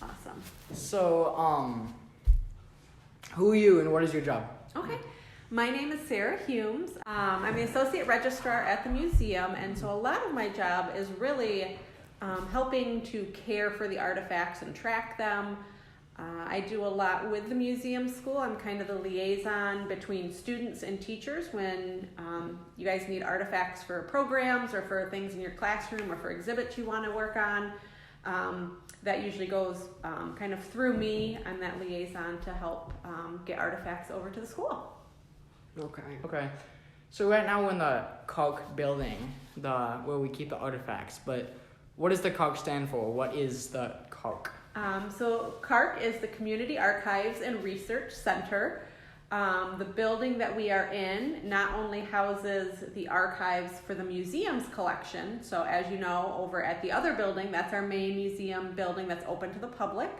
Awesome. So, who are you and what is your job? Okay. My name is Sarah Humes. I'm the associate registrar at the museum, and so a lot of my job is really helping to care for the artifacts and track them. I do a lot with the museum school. I'm kind of the liaison between students and teachers when you guys need artifacts for programs or for things in your classroom or for exhibits you want to work on. That usually goes kind of through me. I'm that liaison to help get artifacts over to the school. Okay. So right now we're in the CARC building, where we keep the artifacts, but what does the CARC stand for? What is the CARC? So CARC is the Community Archives and Research Center. The building that we are in not only houses the archives for the museum's collection, so as you know, over at the other building, that's our main museum building that's open to the public.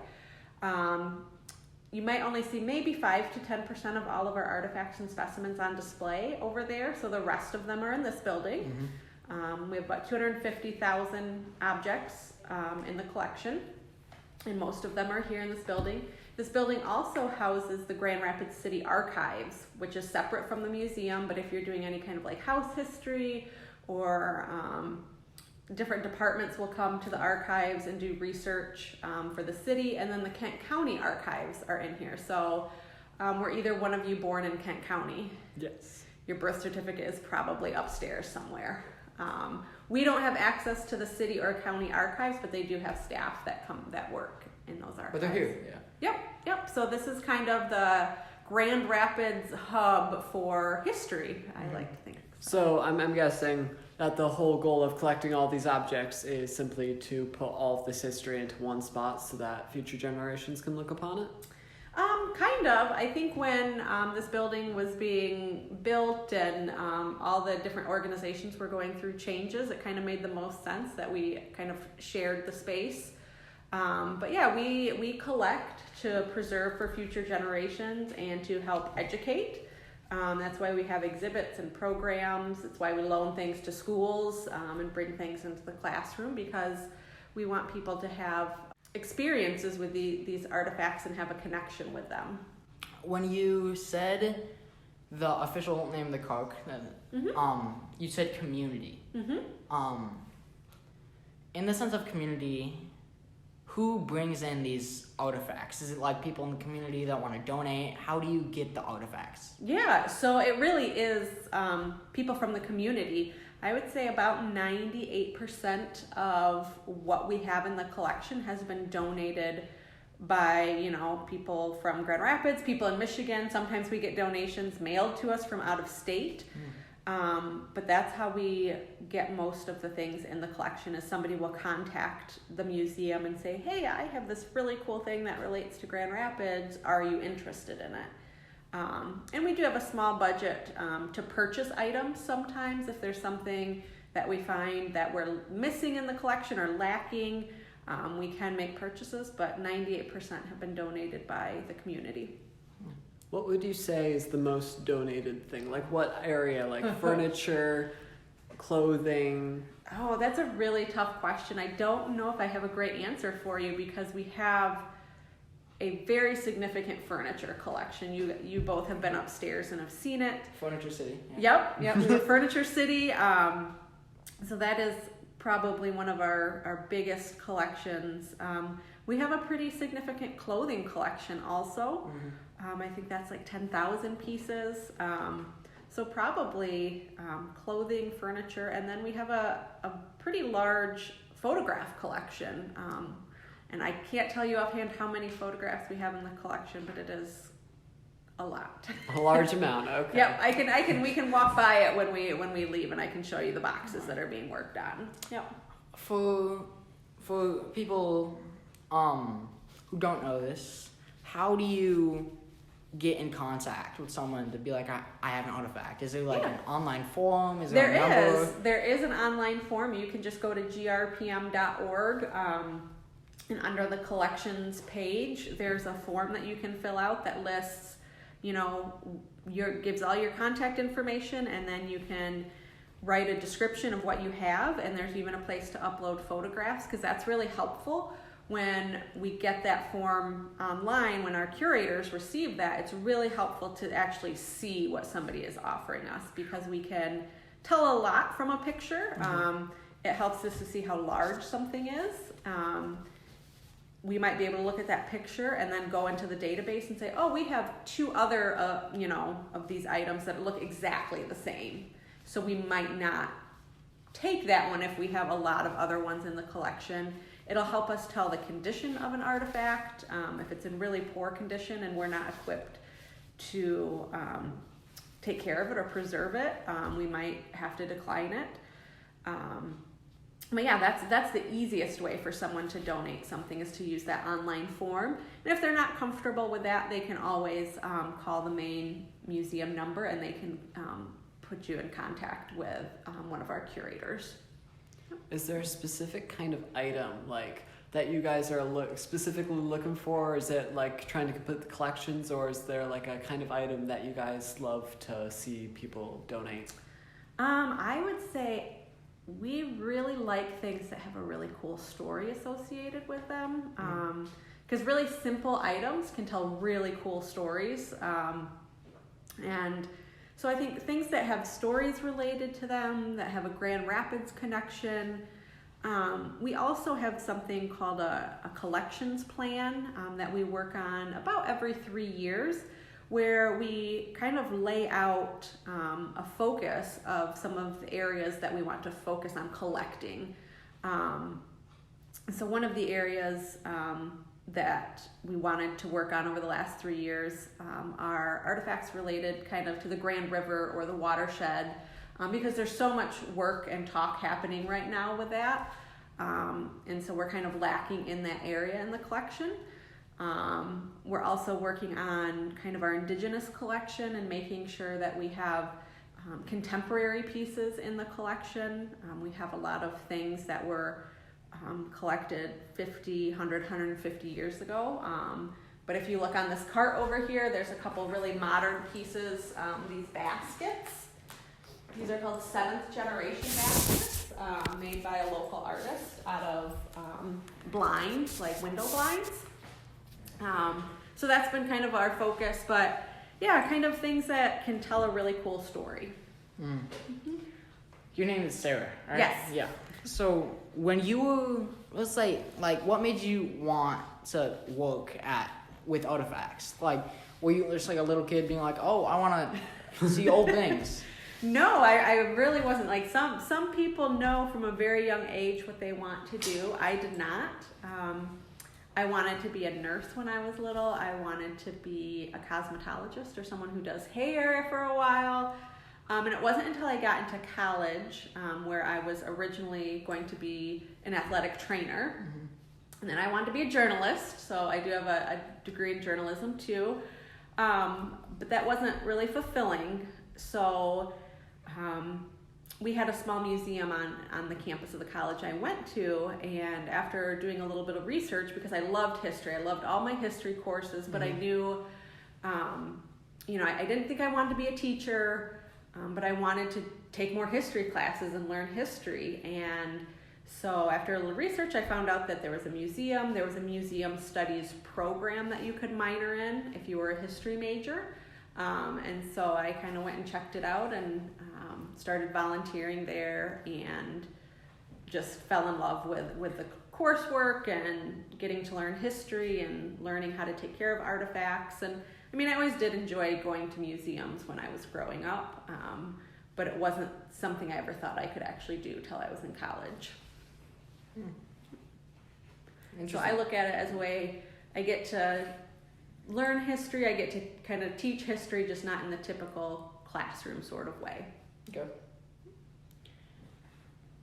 You might only see maybe 5 to 10% of all of our artifacts and specimens on display over there, so the rest of them are in this building. Mm-hmm. We have about 250,000 objects in the collection, and most of them are here in this building. This building also houses the Grand Rapids City Archives, which is separate from the museum, but if you're doing any kind of like house history or different departments will come to the archives and do research for the city, and then the Kent County Archives are in here. So were either one of you born in Kent County? Yes. Your birth certificate is probably upstairs somewhere. We don't have access to the city or county archives, but they do have staff that work in those archives. But they're here, yeah. Yep. So this is kind of the Grand Rapids hub for history, I like to think. So I'm guessing that the whole goal of collecting all these objects is simply to put all of this history into one spot so that future generations can look upon it? Kind of. I think when this building was being built and all the different organizations were going through changes, it kind of made the most sense that we kind of shared the space. But yeah, we collect to preserve for future generations and to help educate. That's why we have exhibits and programs. It's why we loan things to schools and bring things into the classroom, because we want people to have experiences with these artifacts and have a connection with them. When you said the official name of the CARC, you said community. Mm-hmm. In the sense of community, who brings in these artifacts? Is it like people in the community that want to donate? How do you get the artifacts? Yeah, so it really is people from the community. I would say about 98% of what we have in the collection has been donated by, people from Grand Rapids, people in Michigan. Sometimes we get donations mailed to us from out of state. But that's how we get most of the things in the collection, is somebody will contact the museum and say, hey, I have this really cool thing that relates to Grand Rapids. Are you interested in it? And we do have a small budget to purchase items sometimes if there's something that we find that we're missing in the collection or lacking. We can make purchases, but 98% have been donated by the community. What would you say is the most donated thing? Like what area? Like furniture, clothing? Oh, that's a really tough question. I don't know if I have a great answer for you, because we have a very significant furniture collection. You both have been upstairs and have seen it. Furniture City. Yeah. Yep. We're Furniture City. So that is probably one of our biggest collections. We have a pretty significant clothing collection also. Mm-hmm. I think that's like 10,000 pieces. So probably clothing, furniture, and then we have a pretty large photograph collection. And I can't tell you offhand how many photographs we have in the collection, but it is a lot. A large amount, okay. Yep, we can walk by it when we leave, and I can show you the boxes that are being worked on. Yep. For people who don't know this, how do you get in contact with someone to be like, I have an artifact? Is there like an online forum? Is there a number? There is an online form. You can just go to grpm.org. And under the collections page, there's a form that you can fill out that lists, gives all your contact information, and then you can write a description of what you have, and there's even a place to upload photographs, because that's really helpful. when we get that form online, when our curators receive that, it's really helpful to actually see what somebody is offering us, because we can tell a lot from a picture. It helps us to see how large something is. We might be able to look at that picture and then go into the database and say, oh, we have 2 other, of these items that look exactly the same. So we might not take that one if we have a lot of other ones in the collection. It'll help us tell the condition of an artifact. If it's in really poor condition and we're not equipped to take care of it or preserve it, we might have to decline it. But yeah, that's the easiest way for someone to donate something, is to use that online form. And if they're not comfortable with that, they can always call the main museum number, and they can put you in contact with one of our curators. Is there a specific kind of item like that you guys are specifically looking for? Is it like trying to complete the collections, or is there like a kind of item that you guys love to see people donate? I would say we really like things that have a really cool story associated with them, because really simple items can tell really cool stories, and so I think things that have stories related to them, that have a Grand Rapids connection. We also have something called a collections plan that we work on about every 3 years, where we kind of lay out a focus of some of the areas that we want to focus on collecting. So one of the areas that we wanted to work on over the last 3 years are artifacts related kind of to the Grand River or the watershed, because there's so much work and talk happening right now with that. And so we're kind of lacking in that area in the collection. We're also working on kind of our indigenous collection and making sure that we have contemporary pieces in the collection. We have a lot of things that were collected 50, 100, 150 years ago. But if you look on this cart over here, there's a couple really modern pieces, these baskets. These are called 7th generation baskets, made by a local artist out of blinds, like window blinds. So that's been kind of our focus, but yeah, kind of things that can tell a really cool story. Your name is Sarah, right? Yes. Yeah. So when you were, let's say, like, what made you want to work with artifacts? Like, were you just like a little kid being like, oh, I want to see old things? No, I really wasn't. Like some people know from a very young age what they want to do. I did not. I wanted to be a nurse when I was little. I wanted to be a cosmetologist or someone who does hair for a while. And it wasn't until I got into college where I was originally going to be an athletic trainer. And then I wanted to be a journalist, so I do have a degree in journalism too. But that wasn't really fulfilling. So we had a small museum on the campus of the college I went to, and after doing a little bit of research, because I loved history, I loved all my history courses, but I knew, I didn't think I wanted to be a teacher, but I wanted to take more history classes and learn history. And so after a little research, I found out that there was a museum studies program that you could minor in if you were a history major. And so I kind of went and checked it out and started volunteering there, and just fell in love with the coursework and getting to learn history and learning how to take care of artifacts. And I mean, I always did enjoy going to museums when I was growing up, but it wasn't something I ever thought I could actually do till I was in college. So I look at it as a way I get to learn history, I get to kind of teach history, just not in the typical classroom sort of way. Okay.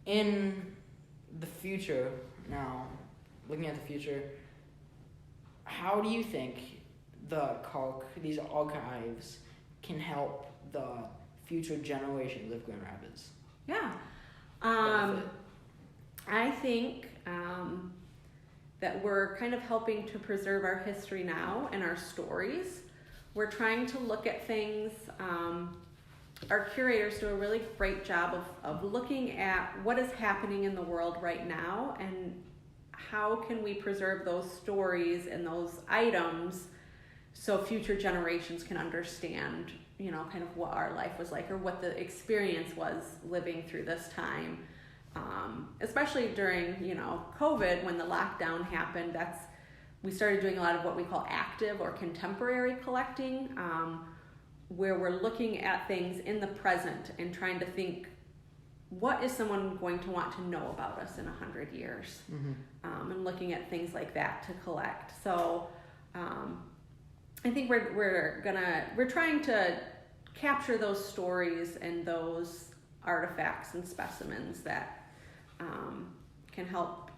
In the future, now, looking at the future, how do you think these archives can help the future generations of Grand Rapids? Yeah. I think that we're kind of helping to preserve our history now and our stories. We're trying to look at things. Our curators do a really great job of looking at what is happening in the world right now and how can we preserve those stories and those items so future generations can understand, kind of what our life was like or what the experience was living through this time. Especially during, COVID, when the lockdown happened, we started doing a lot of what we call active or contemporary collecting, where we're looking at things in the present and trying to think, what is someone going to want to know about us in 100 years? And looking at things like that to collect. So I think we're trying to capture those stories and those artifacts and specimens that can help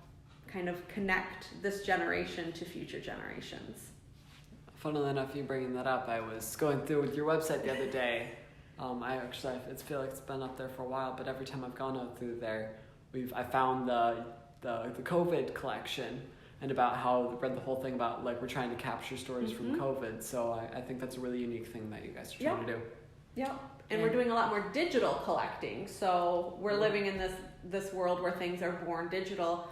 kind of connect this generation to future generations. Funnily enough, you bringing that up, I was going through with your website the other day. I feel like it's been up there for a while, but every time I've gone out through there, I found the COVID collection and about how read the whole thing about like we're trying to capture stories from COVID. So I think that's a really unique thing that you guys are trying to do. Yep. And we're doing a lot more digital collecting. So we're living in this world where things are born digital.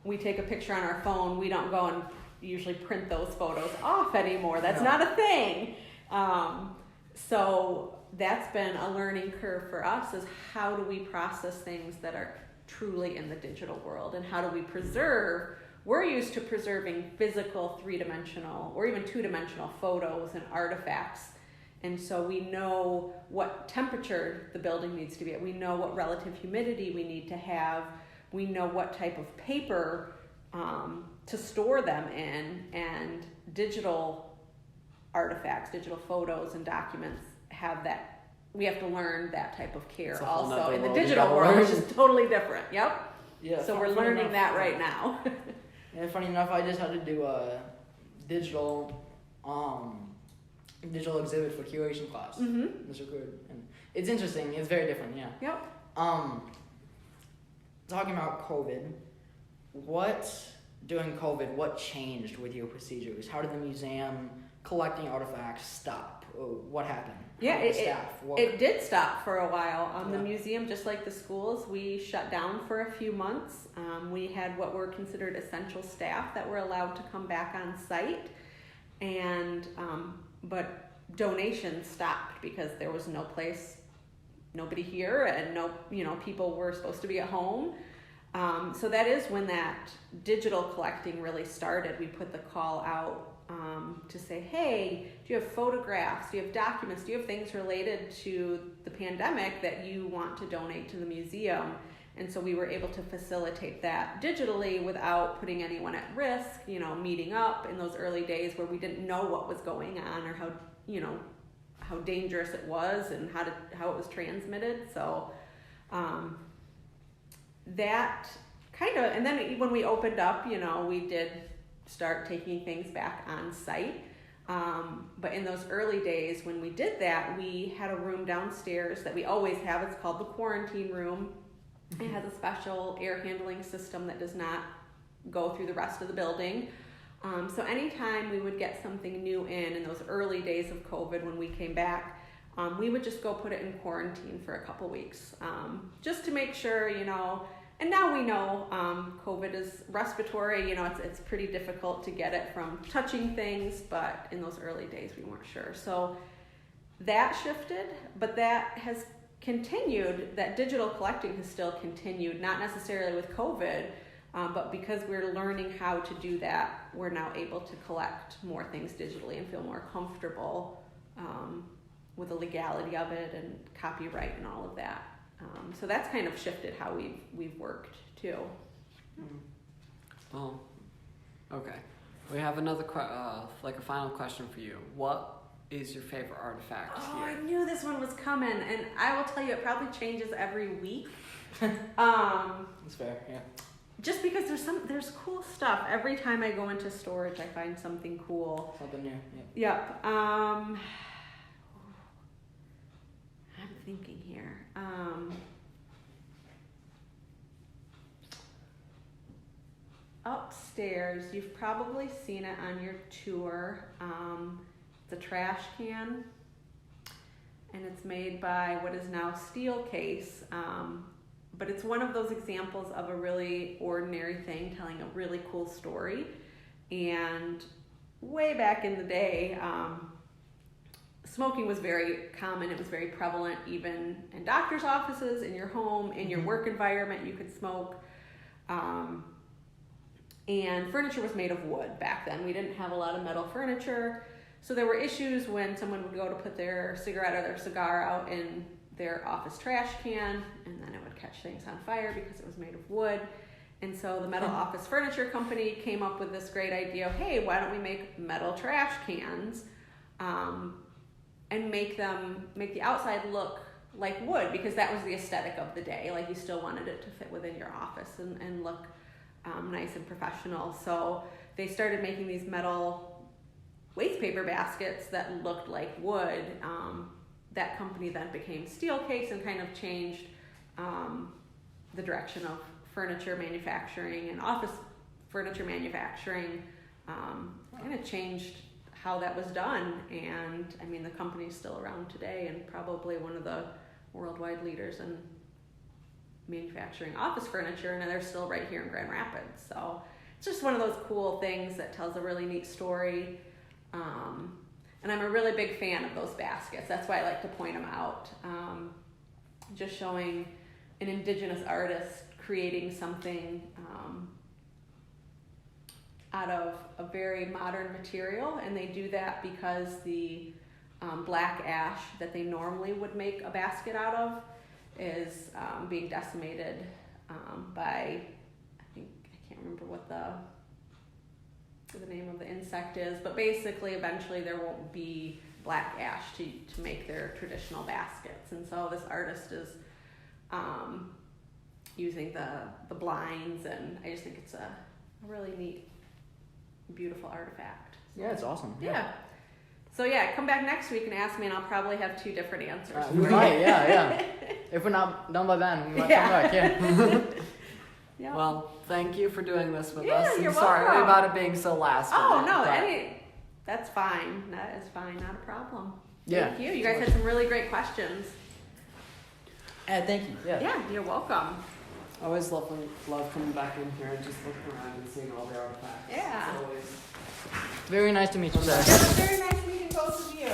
We take a picture on our phone. We don't go and usually print those photos off anymore. That's not a thing. So that's been a learning curve for us, is how do we process things that are truly in the digital world, and how do we preserve. We're used to preserving physical 3-dimensional or even 2-dimensional photos and artifacts. And so we know what temperature the building needs to be at. We know what relative humidity we need to have. We know what type of paper to store them in. And digital artifacts, digital photos and documents have that. We have to learn that type of care also in the digital world, which is totally different. Yep. Yeah. So we're learning that right now. And funny enough, I just had to do a digital exhibit for curation class. Mr. Good. And it's interesting. It's very different. Yeah. Yep. Talking about COVID, during COVID, what changed with your procedures? How did the museum collecting artifacts stop? What happened? Yeah, it did stop for a while. The museum, just like the schools, we shut down for a few months. We had what were considered essential staff that were allowed to come back on site, and but donations stopped because there was nobody here, and people were supposed to be at home. So that is when that digital collecting really started. We put the call out to say, hey, do you have photographs? Do you have documents? Do you have things related to the pandemic that you want to donate to the museum? And so we were able to facilitate that digitally without putting anyone at risk, meeting up in those early days where we didn't know what was going on or how dangerous it was and how it was transmitted. So that kind of, and then when we opened up, we did start taking things back on site. But in those early days when we did that, we had a room downstairs that we always have. It's called the quarantine room. It has a special air handling system that does not go through the rest of the building. So anytime we would get something new in those early days of COVID when we came back, we would just go put it in quarantine for a couple weeks, just to make sure, and now we know COVID is respiratory. It's pretty difficult to get it from touching things, but in those early days we weren't sure. So that shifted, but that has continued. That digital collecting has still continued, not necessarily with COVID, but because we're learning how to do that, we're now able to collect more things digitally and feel more comfortable with the legality of it and copyright and all of that. So that's kind of shifted how we've worked too. Well, okay. We have another a final question for you. What is your favorite artifact Oh, here? I knew this one was coming, and I will tell you, it probably changes every week. That's fair. Yeah. Just because there's cool stuff every time I go into storage. I find something cool. Something new. Yeah. Yep. I'm thinking here. Upstairs, you've probably seen it on your tour. The trash can, and it's made by what is now Steelcase, but it's one of those examples of a really ordinary thing telling a really cool story. And way back in the day, smoking was very common. It was very prevalent, even in doctor's offices, in your home, in your work environment, you could smoke. And furniture was made of wood back then. We didn't have a lot of metal furniture. So there were issues when someone would go to put their cigarette or their cigar out in their office trash can, and then it would catch things on fire because it was made of wood. And so the metal office furniture company came up with this great idea of, hey, why don't we make metal trash cans and make the outside look like wood, because that was the aesthetic of the day. Like, you still wanted it to fit within your office and look nice and professional. So they started making these metal waste paper baskets that looked like wood. That company then became Steelcase and kind of changed the direction of furniture manufacturing and office furniture manufacturing. Kind of changed how that was done. And I mean, the company's still around today and probably one of the worldwide leaders in manufacturing office furniture, and they're still right here in Grand Rapids. So it's just one of those cool things that tells a really neat story. And I'm a really big fan of those baskets. That's why I like to point them out. Just showing an indigenous artist creating something out of a very modern material, and they do that because the black ash that they normally would make a basket out of is being decimated by, I can't remember what the name of the insect is, but basically eventually there won't be black ash to make their traditional baskets. And so this artist is using the blinds, and I just think it's a really neat, beautiful artifact. Yeah, it's awesome. Yeah. So yeah, come back next week and ask me, and I'll probably have 2 different answers. We might, yeah. If we're not done by then, we might come back, yeah. Yeah. Well, thank you for doing this with Yeah, us. you're I'm sorry welcome. about it being so last Oh, minute, no, but- that's fine. That is fine, not a problem. Yeah. Thank you. You guys had some really great questions. Thank you. Yeah. Yeah, you're welcome. I always love coming back in here and just looking around and seeing all the artifacts. Yeah. It's always Very nice to meet you, sir. It was very nice meeting both of you.